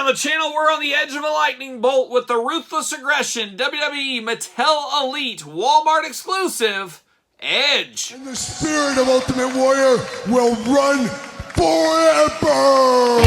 on the channel, we're on the edge of a lightning bolt with the Ruthless Aggression WWE Mattel Elite Walmart exclusive, Edge. And the spirit of Ultimate Warrior will run forever!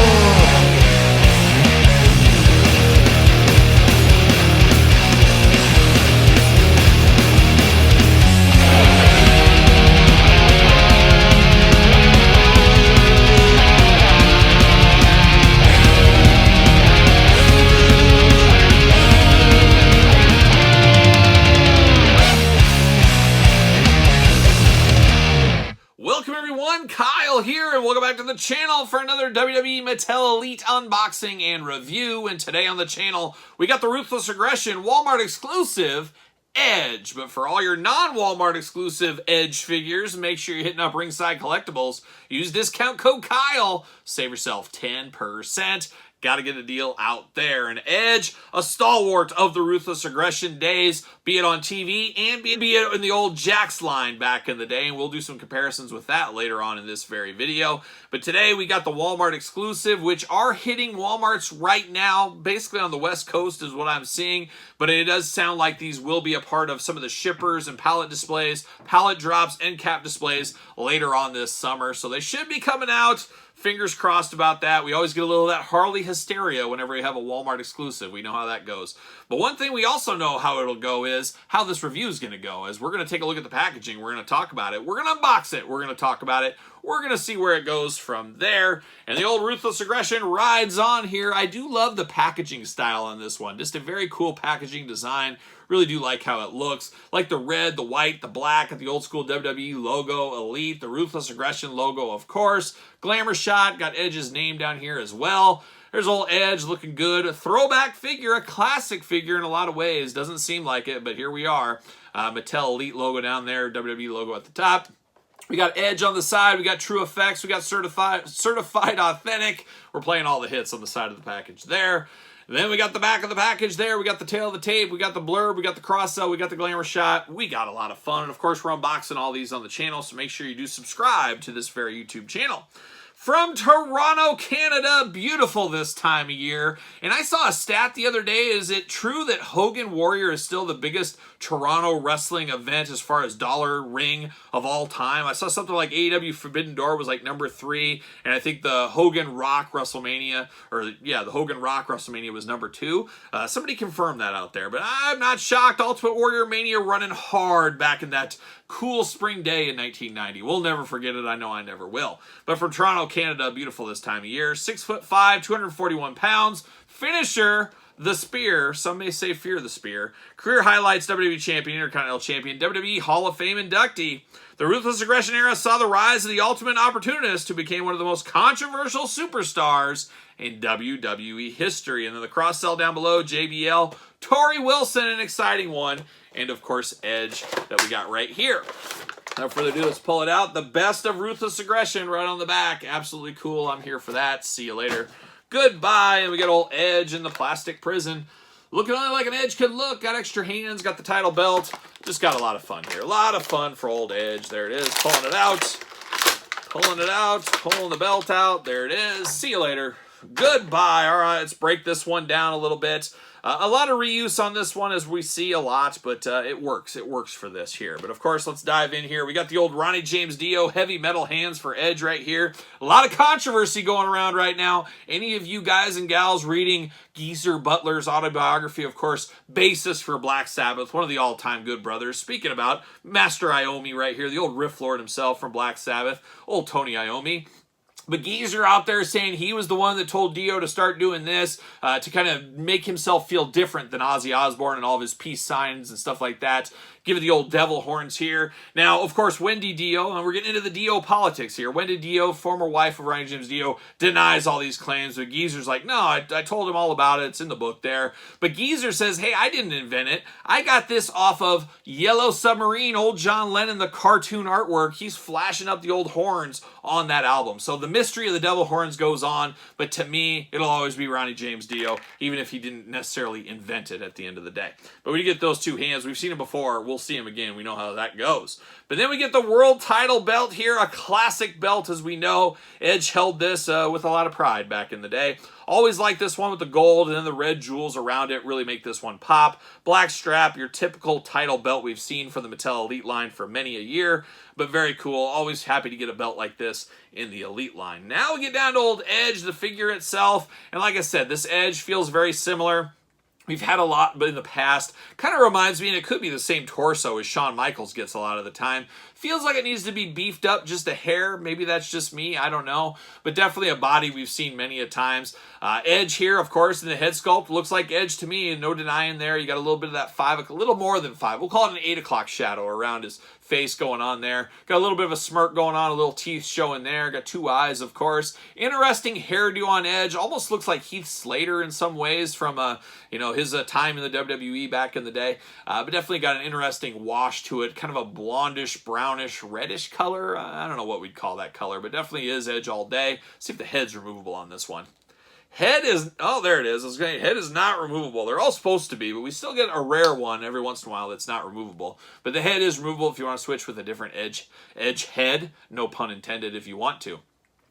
Welcome everyone, Kyle here, and welcome back to the channel for another WWE Mattel Elite unboxing and review. And today on the channel, we got the Ruthless Aggression Walmart exclusive, Edge. But for all your non-Walmart exclusive Edge figures, make sure you're hitting up Ringside Collectibles. Use discount code Kyle, save yourself 10%. Got to get a deal out there. And Edge, a stalwart of the Ruthless Aggression days, be it on TV and be it in the old Jax line back in the day. And we'll do some comparisons with that later on in this very video. But today we got the Walmart exclusive, which are hitting Walmarts right now, basically on the West Coast is what I'm seeing. But it does sound like these will be a part of some of the shippers and pallet displays, pallet drops, and cap displays later on this summer. So they should be coming out. Fingers crossed about that. We always get a little of that Harley hysteria whenever we have a Walmart exclusive. We know how that goes. But one thing we also know how it'll go is how this review is going to go. As we're going to take a look at the packaging, we're going to talk about it. We're going to unbox it. We're going to talk about it. We're going to see where it goes from there. And the old Ruthless Aggression rides on here. I do love the packaging style on this one. Just a very cool packaging design. Really do like how it looks. Like the red, the white, the black, the old school WWE logo, Elite, the Ruthless Aggression logo, of course. Glamour shot, got Edge's name down here as well. There's old Edge looking good. A throwback figure, a classic figure in a lot of ways. Doesn't seem like it, but here we are. Mattel Elite logo down there, WWE logo at the top. We got Edge on the side. We got True Effects. We got Certified Authentic. We're playing all the hits on the side of the package there. And then we got the back of the package there. We got the tail of the tape. We got the blurb. We got the cross-sell. We got the glamour shot. We got a lot of fun. And, of course, we're unboxing all these on the channel, so make sure you do subscribe to this very YouTube channel. From Toronto, Canada, beautiful this time of year. And I saw a stat the other day. Is it true that Hogan Warrior is still the biggest Toronto wrestling event as far as dollar ring of all time? I saw something like AEW Forbidden Door was like number 3. And I think the Hogan Rock WrestleMania, the Hogan Rock WrestleMania was number 2. Somebody confirmed that out there. But I'm not shocked. Ultimate Warrior Mania running hard back in that cool spring day in 1990. We'll never forget it. I know I never will. But from Toronto, Canada, beautiful this time of year. 6'5", 241 pounds. Finisher, the Spear. Some may say Fear the Spear. Career highlights, WWE Champion, Intercontinental Champion, WWE Hall of Fame inductee. The Ruthless Aggression era saw the rise of the Ultimate Opportunist, who became one of the most controversial superstars in WWE history. And then the cross-sell down below, JBL, Tori Wilson, an exciting one. And, of course, Edge that we got right here. Without further ado, let's pull it out. The best of Ruthless Aggression right on the back. Absolutely cool. I'm here for that. See you later. Goodbye. And we got old Edge in the plastic prison. Looking only like an Edge could look. Got extra hands. Got the title belt. Just got a lot of fun here. A lot of fun for old Edge. There it is. Pulling it out. Pulling it out. Pulling the belt out. There it is. See you later. Goodbye. All right, let's break this one down a little bit. A lot of reuse on this one, as we see a lot, but it works. It works for this here. But, of course, let's dive in here. We got the old Ronnie James Dio heavy metal hands for Edge right here. A lot of controversy going around right now. Any of you guys and gals reading Geezer Butler's autobiography, of course, bassist for Black Sabbath, one of the all-time good brothers. Speaking about Master Iommi right here, the old riff lord himself from Black Sabbath, old Tony Iommi. But Geezer out there saying he was the one that told Dio to start doing this to kind of make himself feel different than Ozzy Osbourne and all of his peace signs and stuff like that. Give it the old devil horns here. Now, of course, Wendy Dio, and we're getting into the Dio politics here. Wendy Dio, former wife of Ronnie James Dio, denies all these claims. But Geezer's like, no, I told him all about it. It's in the book there. But Geezer says, hey, I didn't invent it. I got this off of Yellow Submarine, old John Lennon, the cartoon artwork. He's flashing up the old horns on that album. So the mystery of the devil horns goes on. But to me, it'll always be Ronnie James Dio, even if he didn't necessarily invent it at the end of the day. But when you get those two hands, we've seen them before. We'll see him again. We know how that goes. But then we get the world title belt here, a classic belt as we know. Edge held this with a lot of pride back in the day. Always like this one with the gold and then the red jewels around it really make this one pop. Black strap, your typical title belt we've seen from the Mattel Elite line for many a year, but very cool. Always happy to get a belt like this in the Elite line. Now we get down to old Edge, the figure itself, and like I said, this Edge feels very similar. We've had a lot in the past. Kind of reminds me, and it could be the same torso as Shawn Michaels gets a lot of the time. Feels like it needs to be beefed up just a hair. Maybe that's just me. I don't know. But definitely a body we've seen many a times. Edge here, of course, in the head sculpt. Looks like Edge to me. No denying there. You got a little bit of that 5, a little more than 5. We'll call it an 8 o'clock shadow around his face going on there. Got a little bit of a smirk going on. A little teeth showing there. Got 2 eyes, of course. Interesting hairdo on Edge. Almost looks like Heath Slater in some ways from, his time in the WWE back in the day. But definitely got an interesting wash to it. Kind of a blondish, brownish, reddish color. I don't know what we'd call that color, but definitely is Edge all day. See if the head's removable on this one. Head is, oh, there it is. Head is not removable. They're all supposed to be, but we still get a rare one every once in a while that's not removable. But the head is removable if you want to switch with a different edge head. No pun intended if you want to.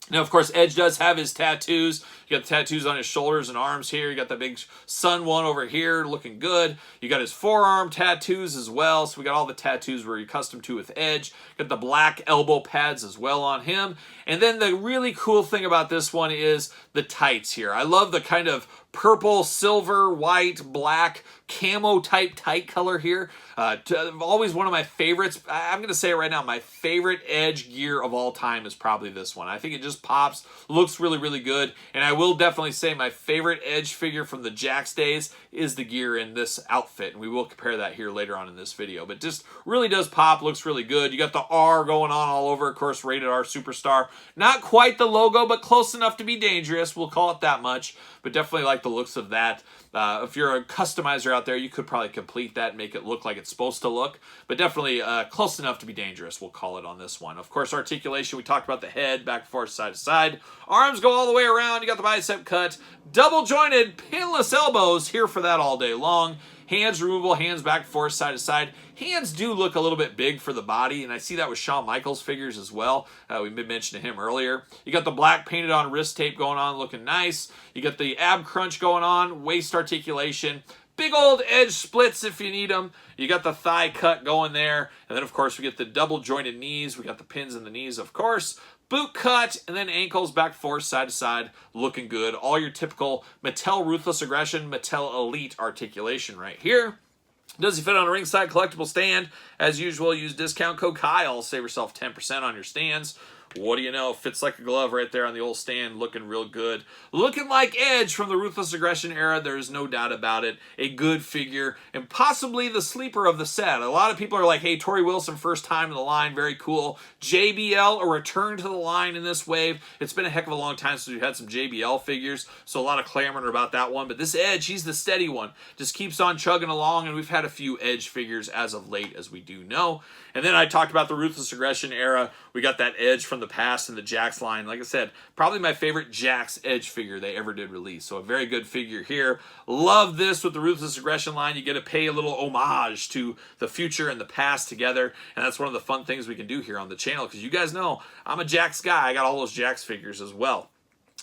Now, of course, Edge does have his tattoos. You got the tattoos on his shoulders and arms here. You got the big sun one over here looking good. You got his forearm tattoos as well. So we got all the tattoos we're accustomed to with Edge. Got the black elbow pads as well on him. And then the really cool thing about this one is the tights here. I love the kind of purple, silver, white, black, camo type tight color here. Always one of my favorites. I'm going to say it right now. My favorite Edge gear of all time is probably this one. I think it just pops, looks really, really good. And I will definitely say my favorite Edge figure from the Jakks days is the gear in this outfit. And we will compare that here later on in this video. But just really does pop, looks really good. You got the R going on all over. Of course, Rated R Superstar. Not quite the logo, but close enough to be dangerous. We'll call it that much. But definitely like the looks of that. If you're a customizer out there, you could probably complete that and make it look like it's supposed to look. But definitely close enough to be dangerous, we'll call it on this one. Of course, articulation, we talked about the head, back and forth, side to side. Arms go all the way around. You got the bicep cut. Double jointed, pinless elbows. Here for that all day long. Hands removable, hands back and forth, side to side. Hands do look a little bit big for the body, and I see that with Shawn Michaels figures as well. We mentioned him earlier. You got the black painted on wrist tape going on, looking nice. You got the ab crunch going on, waist articulation. Big old Edge splits if you need them. You got the thigh cut going there. And then, of course, we get the double jointed knees. We got the pins in the knees, of course. Boot cut, and then ankles back, forth, side to side, looking good. All your typical Mattel Ruthless Aggression, Mattel Elite articulation right here. Does he fit on a ringside collectible stand? As usual, use discount code Kyle. Save yourself 10% on your stands. What do you know? Fits like a glove right there on the old stand. Looking real good. Looking like Edge from the Ruthless Aggression era. There's no doubt about it. A good figure. And possibly the sleeper of the set. A lot of people are like, hey, Tori Wilson, first time in the line. Very cool. JBL, a return to the line in this wave. It's been a heck of a long time since we've had some JBL figures. So a lot of clamoring about that one. But this Edge, he's the steady one. Just keeps on chugging along. And we've had a few Edge figures as of late, as we do know. And then I talked about the Ruthless Aggression era. We got that Edge from the past in the Jakks line. Like I said, probably my favorite Jakks Edge figure they ever did release. So a very good figure here. Love this with the Ruthless Aggression line. You get to pay a little homage to the future and the past together. And that's one of the fun things we can do here on the channel. Because you guys know I'm a Jakks guy. I got all those Jakks figures as well.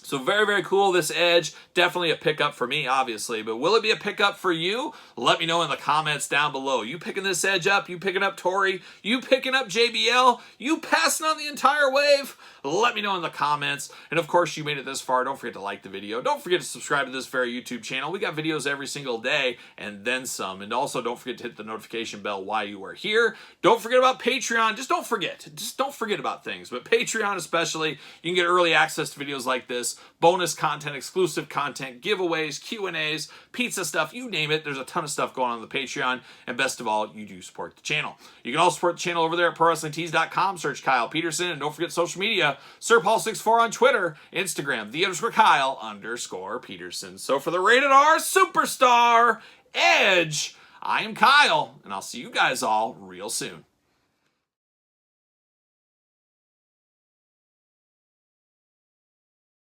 So very, very cool, this Edge. Definitely a pickup for me, obviously. But will it be a pickup for you? Let me know in the comments down below. You picking this Edge up? You picking up Tori? You picking up JBL? You passing on the entire wave? Let me know in the comments. And of course, you made it this far. Don't forget to like the video. Don't forget to subscribe to this very YouTube channel. We got videos every single day and then some. And also, don't forget to hit the notification bell while you are here. Don't forget about Patreon. Just don't forget. Just don't forget about things. But Patreon especially, you can get early access to videos like this, bonus content, exclusive content, giveaways, Q&As, pizza stuff, you name it. There's a ton of stuff going on the Patreon. And best of all, you do support the channel. You can also support the channel over there at ProWrestlingTees.com. Search Kyle Peterson. And don't forget social media. SirPaul64 on Twitter, Instagram, _Kyle_Peterson. So for the Rated R Superstar Edge, I am Kyle, and I'll see you guys all real soon.